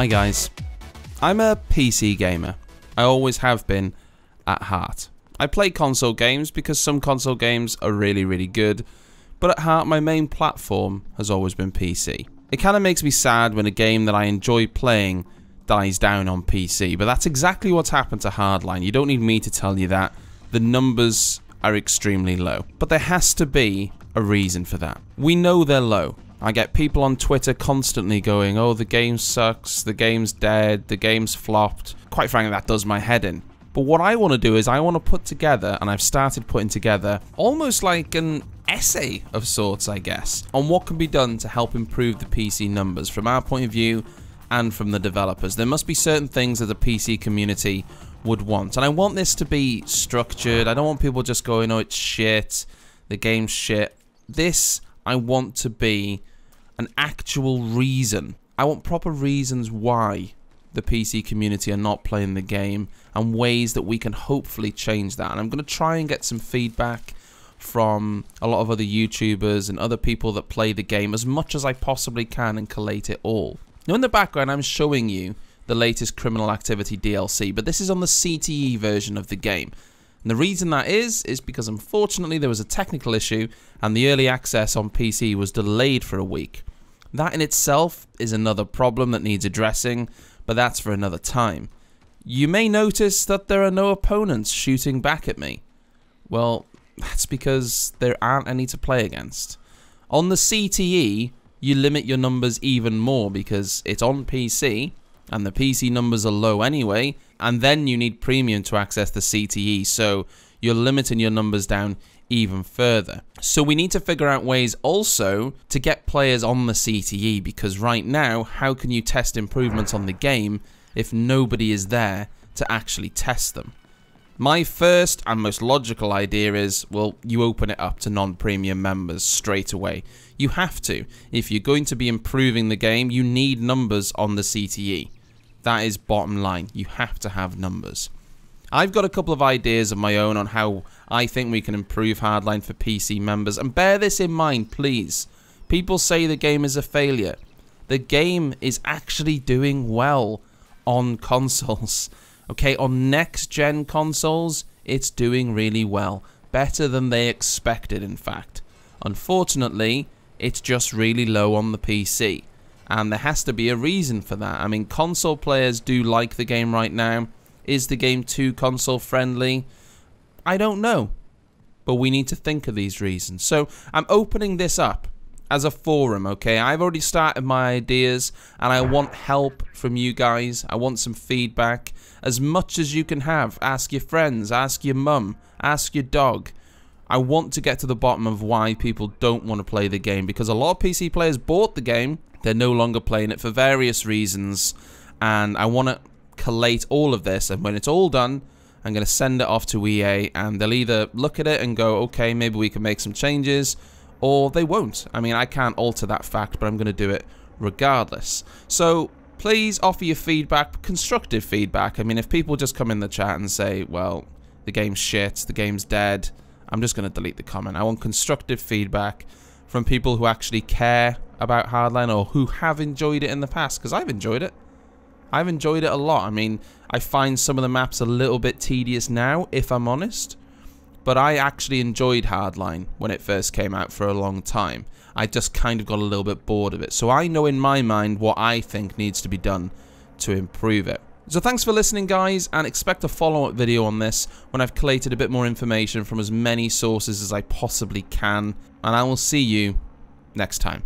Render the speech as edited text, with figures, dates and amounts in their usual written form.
Hi guys, I'm a PC gamer. I always have been at heart. I play console games because some console games are really good, but at heart my main platform has always been PC. It kind of makes me sad when a game that I enjoy playing dies down on PC, but that's exactly what's happened to Hardline. You don't need me to tell you that. The numbers are extremely low, but there has to be a reason for that. We know they're low. I get people on Twitter constantly going, oh, the game sucks, the game's dead, the game's flopped. Quite frankly, that does my head in. But what I want to do is I want to put together, and I've started putting together, almost like an essay of sorts, I guess, on what can be done to help improve the PC numbers from our point of view and from the developers. There must be certain things that the PC community would want. And I want this to be structured. I don't want people just going, oh, it's shit, the game's shit. This, I want to be an actual reason. I want proper reasons why the PC community are not playing the game and ways that we can hopefully change that. And I'm going to try and get some feedback from a lot of other YouTubers and other people that play the game as much as I possibly can and collate it all. Now in the background I'm showing you the latest Criminal Activity DLC, but this is on the CTE version of the game. And the reason that is because unfortunately there was a technical issue and the early access on PC was delayed for a week. That in itself is another problem that needs addressing, but that's for another time. You may notice that there are no opponents shooting back at me. Well, that's because there aren't any to play against. On the CTE, you limit your numbers even more because it's on PC, and the PC numbers are low anyway, and then you need premium to access the CTE, so you're limiting your numbers down even further. So we need to figure out ways also to get players on the CTE, because right now, how can you test improvements on the game if nobody is there to actually test them? My first and most logical idea is, well, you open it up to non-premium members straight away. You have to. If you're going to be improving the game, you need numbers on the CTE. That is bottom line. You have to have numbers. I've got a couple of ideas of my own on how I think we can improve Hardline for PC members. And bear this in mind, please. People say the game is a failure. The game is actually doing well on consoles. Okay, on next-gen consoles, it's doing really well. Better than they expected, in fact. Unfortunately, it's just really low on the PC. And there has to be a reason for that. I mean, console players do like the game right now. Is the game too console friendly? I don't know. But we need to think of these reasons. So I'm opening this up as a forum, okay? I've already started my ideas and I want help from you guys. I want some feedback. As much as you can have. Ask your friends, ask your mum, ask your dog. I want to get to the bottom of why people don't want to play the game, because a lot of PC players bought the game. They're no longer playing it for various reasons, and I want to collate all of this, and when it's all done, I'm going to send it off to EA, and they'll either look at it and go, okay, maybe we can make some changes, or they won't. I mean, I can't alter that fact, but I'm going to do it regardless. So please offer your feedback, constructive feedback. I mean, if people just come in the chat and say, well, the game's shit, the game's dead, I'm just going to delete the comment. I want constructive feedback from people who actually care about Hardline or who have enjoyed it in the past, because I've enjoyed it. I've enjoyed it a lot. I mean, I find some of the maps a little bit tedious now, if I'm honest. But I actually enjoyed Hardline when it first came out for a long time. I just kind of got a little bit bored of it. So I know in my mind what I think needs to be done to improve it. So thanks for listening, guys, and expect a follow-up video on this when I've collated a bit more information from as many sources as I possibly can. And I will see you next time.